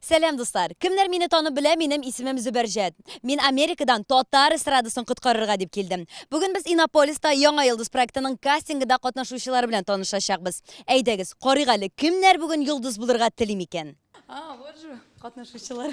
Selam dostlar. Kimler meni tanып bilä, menim ismim Züberjet. Men Amerikadan Tatar estradaсын kutkarırga dep keldim. Bugün biz Innopolis'ta Яңа Yıldız проектының кастингida катнашучылар белән танышачакбыз. Әйдәгез, карыйк әле, кемнәр бүген йолдыз булырга телим икән? Вот же, катнашучылар.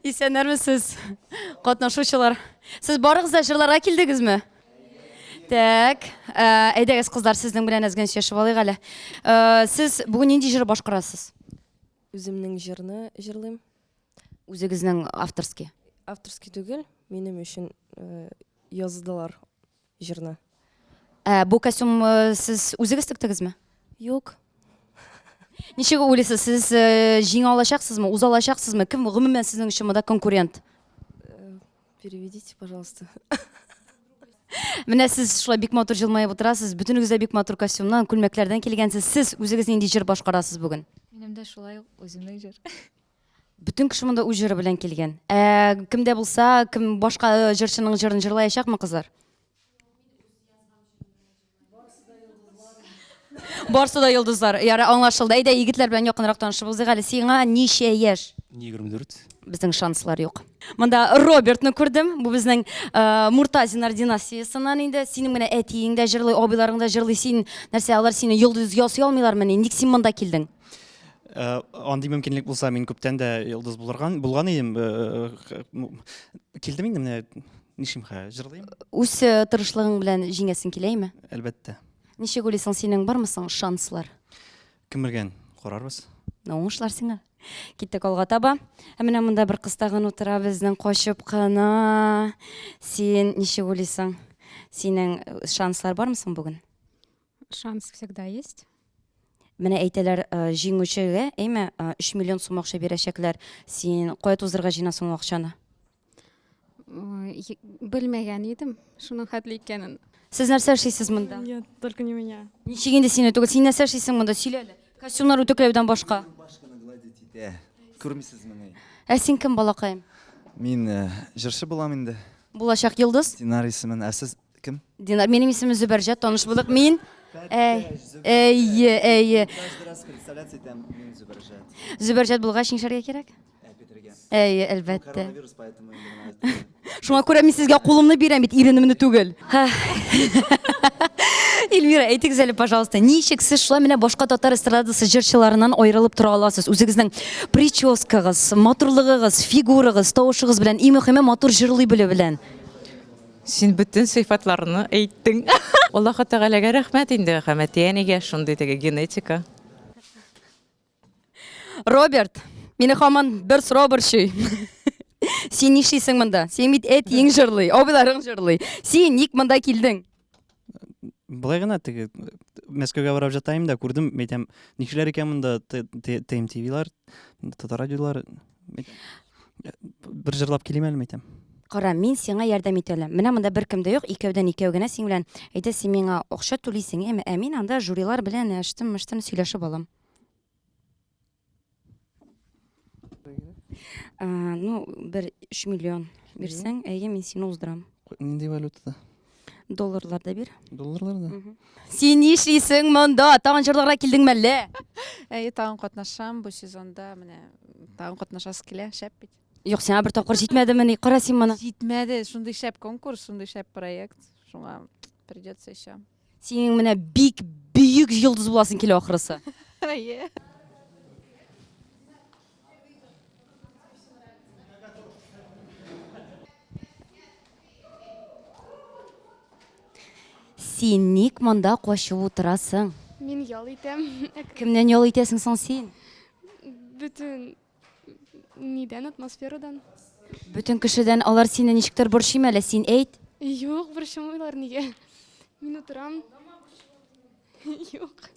Исәннәрмесез, катнашучылар. Сез барыгыз да җырларга килдегезме? Так, әйдәгез кызлар, сезнең белән әзгән сөйләшеп алыйк әле. Сез бүген нинди җыр башкарасыз? Үземнең җырны җырлыйм. Үзегезнең авторский. Авторский түгел, минем өчен яздылар җырны. Бу костюм сез үзегез тиктегезме? Юк, Ничек уйлыйсыз, сез җиңә алачаксызмы, уза алачаксызмы? Кем гомумән сезнең өчен монда конкурент? переведите, пожалуйста. Менә сез шулай бик матур җылмаеп утырасыз, бөтенегез дә бик матур костюмнан, күлмәкләрдән килгәнсез. Сез үзегез нинди җыр башкарасыз бүген? Минем дә шулай үземнең җыр. Бүтән кеше монда үз җыры белән килгән. Кемдә булса, кем башка җырчының җырын җырлаячакмы кызлар? Барсы да йолдызлар. Яра, аңлашылды. Әйдә, егетләр белән якынрак танышыбыз әле. Сиңа ничә яшь? 24. Безнең шанслар юк. Монда Робертны күрдем. Бу безнең Муртазиннар династиясыннан инде. Синең менә әтиең дә җырлый, абыйларың да җырлый. Син нәрсә, алар сине йолдыз ясый алмыйлармы? Ник син монда килдең? Андый мөмкинлек булса, мин күптән дә йолдыз булган идем. Килдем инде менә нишим җырлыйм. Үз тырышлыгың белән җиңәсең киләме? Әлбәттә. Ничек уйлыйсың, синең бармы соң шанслар? Кем белгән, карарбыз. Уңышлар сиңа. Киттек алга таба. Менә монда бер кыз тагын утыра, безнең качып кына. Син ничек уйлыйсың? Синең шанслар бармы соң бүген? Шанс всегда есть. Менә әйтәләр, җиңүчегә, 3 миллион сум акча бирәчәкләр. Син кая тузырга җыйнасың ул акчаны? Белмәгән идем, шуның хәтле икәнен. Сез нәрсә эшлисез монда? Нет, только не меня. Ничек инде сине түгел, син нәрсә эшлисең монда? Сөйлә әле. Костюмнар үтекләүдән башка. Башканы гладить итә. Күрмисезме? Син кем, балакаем? Мин җырчы булам инде. Булачак йолдыз? Сценарийсымен. Сез кем? Динар, минем исемем Зөбәрҗәт, таныш булдык. Мин әйе. Каждый раз представляться итәм, мин Зөбәрҗәт. Зөбәрҗәт булгач нишләргә кирәк? Бетергән. Әйе, әлбәттә. Коронавирус поэтому инде. Шуңа күрә мин сезгә кулымны бирәм бит, иренемне түгел. Эльмира, әйтегез әле, пожалуйста, ничек сез шулай менә башка татар эстрадасы җырчыларынан аерылып тора аласыз? Үзегезнең прическагыз, матурлыгыгыз, фигурагыз, тавышыгыз белән, иң мөһиме матур җырлый белү белән. Син бүтән сыйфатларны әйттең. Аллаһ Тәгаләгә рәхмәт инде, хәмәтиянигә шундый теге генетика. Роберт, мине һаман бер сорау борчый. Син нишлисең монда? Син бит әтиең җырлый, абыйларың җырлый. Син ник монда килдең? Былай гына теге Мәскәүгә барып жатайым да күрдем, әйтәм, нишләр икән монда ТМТВлар, татар радиолар. Бер җырлап килим әле, әйтәм. Кара, мин сиңа ярдәм итәләм. Менә монда беркем дә юк, икәүдән икәү генә син белән. Әйтә, син миңа акча түлисең, мин анда жюрилар белән эштем сөйләшеп алам. Бер 3 миллион бирсәң, мин сине уздырам. Нинди валютада? Долларларда бир. Долларларда? Син нишлисең монда? Тагын җырларга килдеңме әллә? Тагын катнашам бу сезонда, менә тагын катнашасы килә, шәп бит. Юк, сиңа бер тапкыр җитмәдеме ни? Кара син моны. Җитмәде, шундый шәп конкурс, шундый шәп проект. Шуңа придется еще. Син менә бик бөек йолдыз буласың килә ахрысы. Әйе. Син ник монда качып утырасың? Мин ял итәм. Кемнән ял итәсең соң син? Бүтән нидән, атмосферадан? Бүтән кешедән алар сине ничектер борчыймы әле, син әйт. Юк, борчымыйлар нигә? Мин утырам. Юк.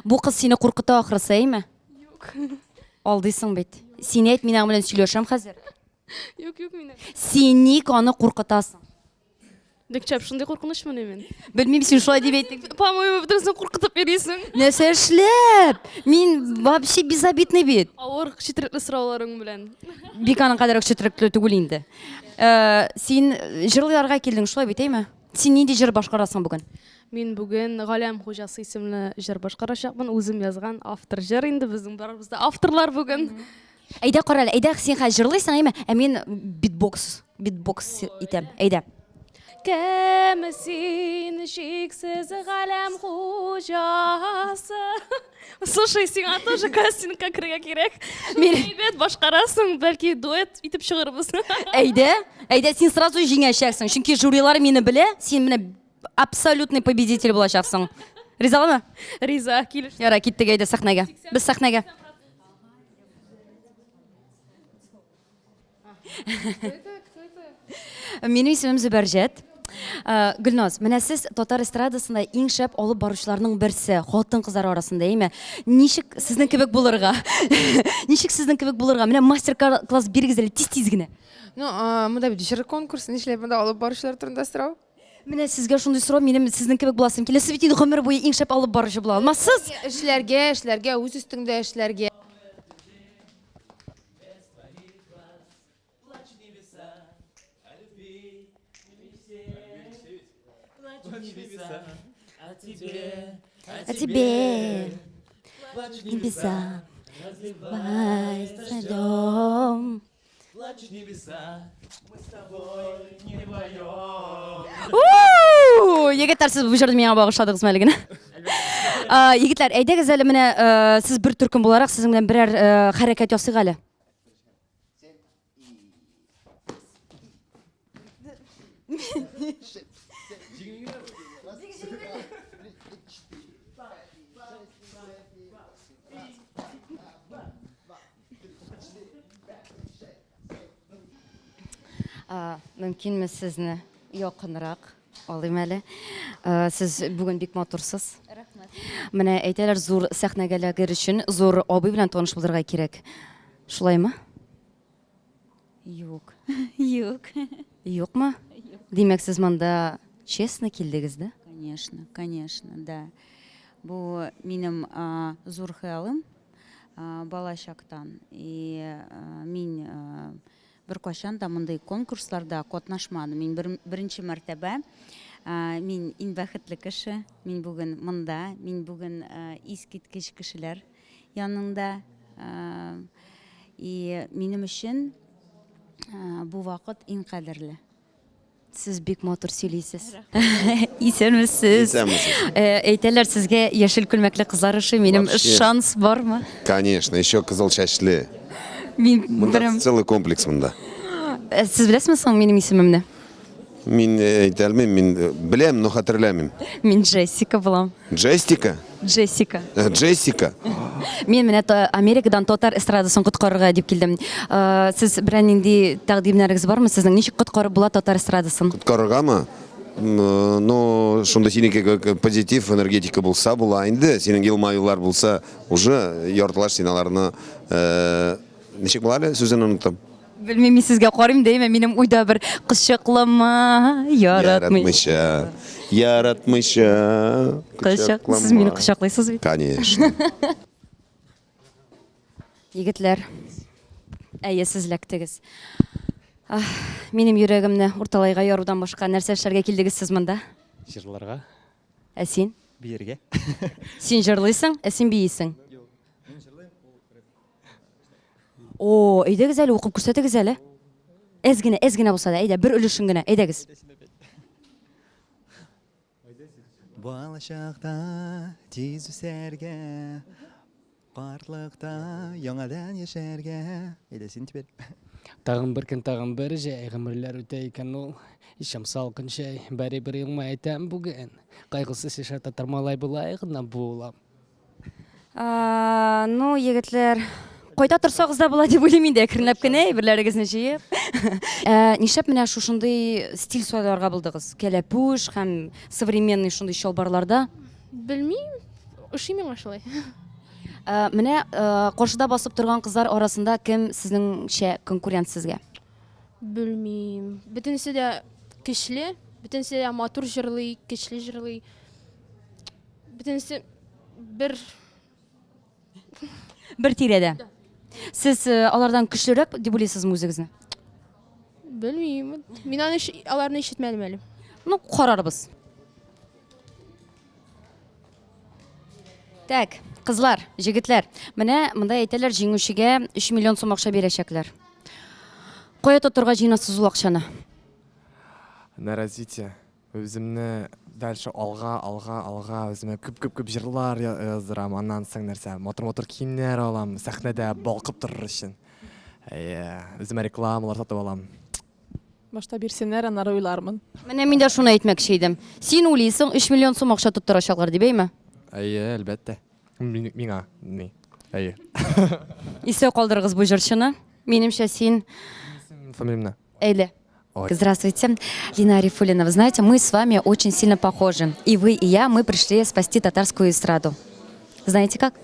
Бу кыз сине куркыта ахрысы, әйме? Юк. Алдыйсың бит. Син әйт, мин аның белән сөйләшәм хәзер. Юк, мине. Син ник аны куркытасың? Бик шәп, шундый куркынычмы мен? Белмим, син шулай дип әйттең. По-моему, бүтәнсен куркытып йөрисең. Нәрсә эшләп? Мин вообще безобидный бит. Авыр, четерекле сорауларың белән. Бик аның кадәр четерекле түгел инде. Син җырларга килдең, шулай бит, әйме? Син нинди җыр башкарасың бүген? Мин бүген Галәм Хуҗасы исемле җыр башкарачакмын. Үзем язган автор җыр инде безнең барыбызда авторлар бүген. Әйдә кара әле, әйдә син хәзер җырлыйсың, әйме? Ә мин битбокс итәм. Әйдә. Кем син шиксез Галәм Хуҗасы. Слушай, сиңа тоже кастингка керергә кирәк. Мин әйбәт башкарасың, бәлки дуэт итеп чыгарбыз. Әйдә син сразу җиңәчәксең. Чөнки жюрилар мине белә, син менә абсолютный победитель булачаксың. Ризамы? Риза, килеш. Яра, киттек, әйдә сәхнәгә. Без сәхнәгә. Минем исемем Зөбәрҗәт. Гөлназ, менә сез татар эстрадасында иң шәп алып баручыларның берсе, хатын-кызлар арасында, әйме? Ничек сезнең кебек булырга? Ничек сезнең кебек булырга? Менә мастер-класс бирегез әле тиз-тиз генә. Ну, монда бит җыр конкурсы, нишләп монда алып баручылар турында сорау? Менә сезгә шундый сорау, минем сезнең кебек буласым килә. Сез бит инде гомер буе иң шәп алып баручы була алмассыз? Эшләргә, үз өстеңдә эшләргә. А тебе небеса дом. Егетләр, сез бу җырды миңа багышладыгызмы әле генә? Егетләр, әйдәгез әле менә сез бер төркем буларак сезнең белән берәр хәрәкәт ясыйк әле. Мөмкинме сезне якынрак алыйм әле? Сез бүген бик матурсыз. Рәхмәт. Менә әйтәләр, зур сәхнәгә эләгер өчен зур абый белән таныш булырга кирәк. Шулаймы? Юк. Юк. Юкмы? Димәк, сез монда честно килдегез, да? Конечно, да. Бу минем зур хыялым бала чактан. И мин бер качан да мондай конкурсларда катнашмадым. Мин беренче мәртәбә мин иң бәхетле кеше. Мин бүген монда, мин бүген искиткеч кешеләр янында. И минем өчен бу вакыт иң кадерле. Сез бик матур сөйлисез. Исәнмесез? Әйтәләр, сезгә яшел күлмәкле кызлар ошый, минем шанс бармы? Конечно, еще кызыл чәчле. Мин Мында целый комплекс мында. Сез беләсезме соң минем исемемне? Мин әйтә алмыйм, мин беләм, но хәтерләмим. Мин Джессика булам. Джессика? Джессика. Джессика? Мен менә Америкадан татар эстрадасын коткарырга дип килдем. Сез берәр нинди тәкъдимнәрегез бармы? Сезнең ничек коткарып була татар эстрадасын? Коткарыргамы? Но шунда синеке позитив, энергетика булса була инде, синең елмаюлар булса, уже яртылаш синаларны ничек була әле, сүзен оныттым. Белмим, сезгә карыйм дәйме, минем уйда бер кычыклама яратмыйча. Яратмыйча. Сез мине кычаклыйсыз бит. Конечно. Егетләр, әйе, сез ләктегез. Минем йөрәгемне урталайга ярудан башка нәрсә эшләргә килдегез сез монда? Җырларга, Ә син? биергә. Син җырлыйсың, ә син биисең. О, әйдәгез әле, укып күрсәтегез әле. Әз генә булса да, әйдә, бер өлешен генә, әйдәгез. Балачакта тиз үсәргә, картлыкта яңадан яшәргә. Әйдә син тибер. Тагын бер көн, тагын бер җәй, гомерләр үтә икән ул. Ишем салкын чәй, бәрибер елмай әйтәм бүген. Кайгысыз яшәр татар малай булай гына булам. Ну, егетләр, кайда торсагыз да була дип уйлыйм инде, әкренләп кенә әйберләрегезне җыеп. Нишләп менә шушындый стиль сайларга булдыгыз? Кәләпүш һәм современный шундый чалбарларда. Белмим, ошый миңа шулай. Менә каршыда басып торган кызлар арасында кем сезнеңчә конкурент сезгә? Белмим. Бөтенесе дә көчле, бөтенесе дә матур җырлый, көчле җырлый. Бөтенесе бер тирәдә. Сез алардан көчлерәк дип уйлыйсызмы үзегезне? Белмим. Мин аларны ишетмәдем әле. Ну, карарбыз. Так, кызлар, жигитлер. Менә монда әйтәләр җиңүчегә 3 миллион сум акча бирәчәкләр. Кая тотырга җыйнасыз ул акчаны? На развитие. Өзімні дальше алға, өзіме көп жырлар яздырам, аннан соң нәрсе, мотор киімдер алам, сәхнеде балқып тұрыр үшін. Өзіме рекламалар сатып алам. Башта бирсеннәр, аннары уйлармын. Менә мин дә шуны әйтмәкче идем. Син уйлыйсың 3 миллион сум акча тоттырачаклар дип әйме? Әлбәттә. Миңа, не. Исә калдырыгыз бу җырчыны. Минемчә син Фамилимна. Эйле. Здравствуйте, Лина Арифуллина. Вы знаете, мы с вами очень сильно похожи. И вы, и я, мы пришли спасти татарскую эстраду. Знаете как?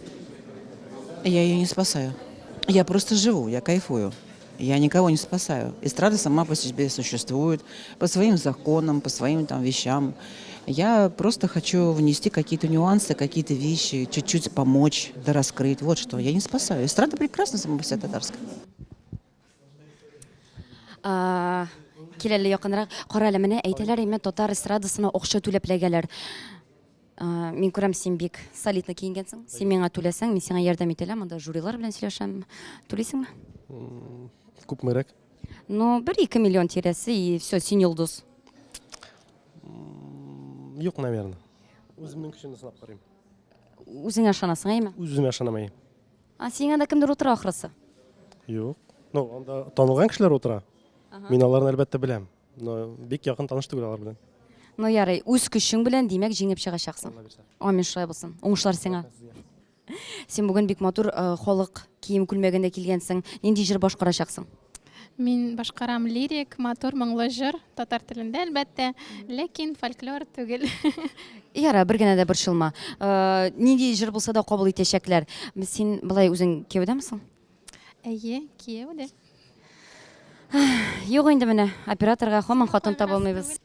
Я ее не спасаю. Я просто живу, я кайфую. Я никого не спасаю. Эстрада сама по себе существует, по своим законам, по своим там вещам. Я просто хочу внести какие-то нюансы, какие-то вещи, чуть-чуть помочь, да раскрыть. Вот что. Я не спасаю. Эстрада прекрасна сама по себе татарская. Киләле якынрак. Кара әле менә әйтәләр инде татар эстрадасына акча түләпләгәләр. Мин күрәм син бик солидно киенгәнсең. Син миңа түләсәң, мин сиңа ярдәм итәләм. Монда жюрилар белән сөйләшәм. Түлисеңме? Күпмерәк? Ну, 1-2 миллион тирәсе и все, син йолдыз. Юк, наверное. Үземнең көчемне сынап карыйм. Үзеңә ышанасың, әйме? Үземә ышанамыйм. Сиңа да кемдер утыра ахрысы. Юк. Ну, анда танылган кешеләр утыра. Мин аларны әлбәттә беләм. Но бик якын таныш түгел алар белән. Ну, ярый, үз көчең белән димәк җиңеп чыгачаксың. Амин, шулай булсын. Уңышлар сиңа. Син бүген бик матур халык кием күлмәгендә килгәнсең. Нинди җыр башкарачаксың? Мин башкарам лирик, матур, моңлы җыр, татар телендә әлбәттә, ләкин фольклор түгел. Яра, бер генә дә борчылма. Нинди җыр булса да кабул итәчәкләр. Син былай үзең кияүдәмсең? Әйе, кияүдә. Юк инде менә, операторга һаман хатын таба алмыйбыз.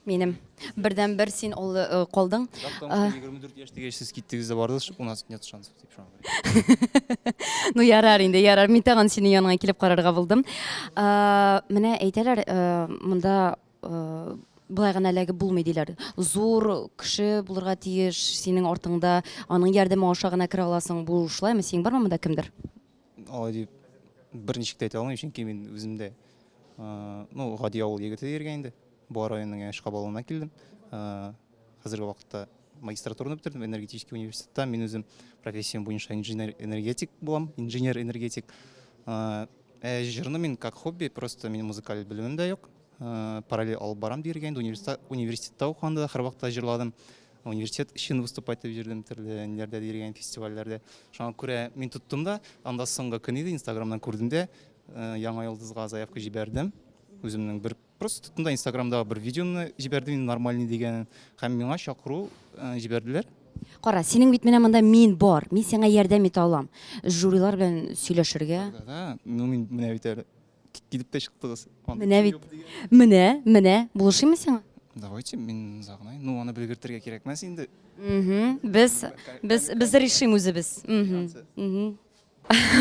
Минем бердән бер син калдың. 24 яшьтәге сез киттегез дә бардыгыз, у нас нет шансов дип шуңа. Ну ярар инде, ярар. Мин тагын синең яныңа килеп карарга булдым. Менә әйтәләр, монда былай гына ләге булмый диләр. Зур кеше булырга тиеш, синең артыңда аның ярдәме аша гына кера аласың. Бу шулаймы? Син бармы монда кемдер? Алай дип берничек тә әйтә алмыйм, чөнки мин үземдә ну, гади авыл егете дигән инде. Бу районның эш кабалына килдем. Хәзерге вакытта магистратураны бетердем энергетический университетта. Мин үзем профессиям буенча инженер-энергетик булам, инженер-энергетик. Җырны мин как хобби, просто минем музыкаль белемем дә юк. Параллель алып барам дигән инде университетта укганда һәр вакытта җырладым. Университет өчен выступать итеп йөрдем төрле ниләрдә дигән фестивальләрдә. Шуңа күрә мин тоттым да, анда соңгы көн иде, Инстаграмнан күрдем дә, Яңа йолдызга заявка җибәрдем. Үземнең бер просто тоттым да Инстаграмда бер видеоны җибәрдем, нормальный дигән, һәм миңа чакыру җибәрделәр. Кара, синең бит менә монда мин бар. Мин сиңа ярдәм итә алам. Жюрилар белән сөйләшергә. Да, мин менә бит әле килеп тә чыктыгыз. Менә бит. Менә, булышыймы сиңа? Давайте, мин загнай. Ну, аны белгертергә кирәкмәс инде. Без решим үзебез.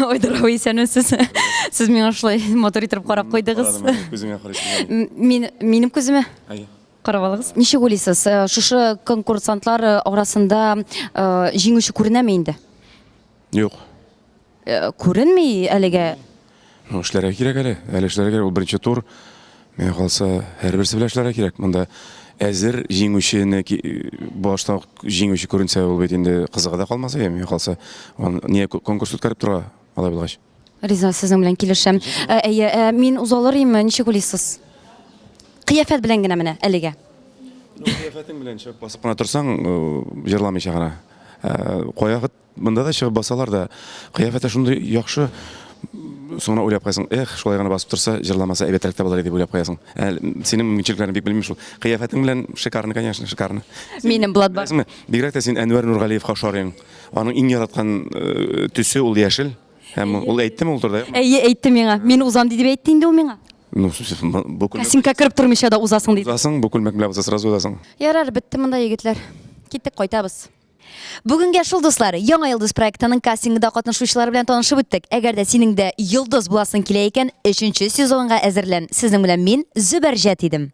Ой, дорогой, сез миңа шулай мотор итеп карап куйдыгыз. Күзеңә карыйсың. Минем күземә? Карап алыгыз. Ничек уйлыйсыз? Шушы конкурсантлар арасында җиңүче күренәме инде? Юк. Күренми әлегә. Ну, эшләргә кирәк әле. Әле эшләргә кирәк. Ул беренче тур. Мен калса, һәрберсе белән эшләргә кирәк. Монда әзер җиңүчене башта җиңүче күренсә, ул бит инде кызыгы да калмаса, мен калса, не конкурс үткәреп тора, алай булгач. Риза, сезнең белән килешәм. Әйе, мин узалырмы? Ничек уйлыйсыз? Кыяфәт белән генә менә әлегә. Ну, кыяфәтең белән чыгып басып кына торсаң, җырламыйча гына. Каягыт монда да чыгып басалар да, кыяфәте шундый яхшы. Соңра уйлап кайсың, шулай гына басып торса, җырламаса әйбәтрәк тә булыр дип уйлап кайсың. Синең мөмкинлекләрен бик белмим шул. Кыяфәтең белән шикарны, конечно, шикарны. Минем булат бар. Бигрәк тә син Әнвәр Нургалиевка ошарың. Аның иң яраткан төсе ул яшел. Һәм ул әйттеме ул турда? Әйе, әйтте миңа. Мин узам дип әйтте инде ул миңа. Ну, бу күлмәк. Касинка кереп тормыйча да узасың диде. Узасың, бу күлмәк белән сразу узасың. Ярар, бетте монда егетләр. Киттек, кайтабыз. Бүгенге шул дуслар, Яңа йолдыз проектының кастингында катнашучылар белән танышып үттек. Әгәр дә синең дә йолдыз буласың килә икән, 3нче сезонга әзерлән. Сезнең белән мин Зөбәрҗәт идем.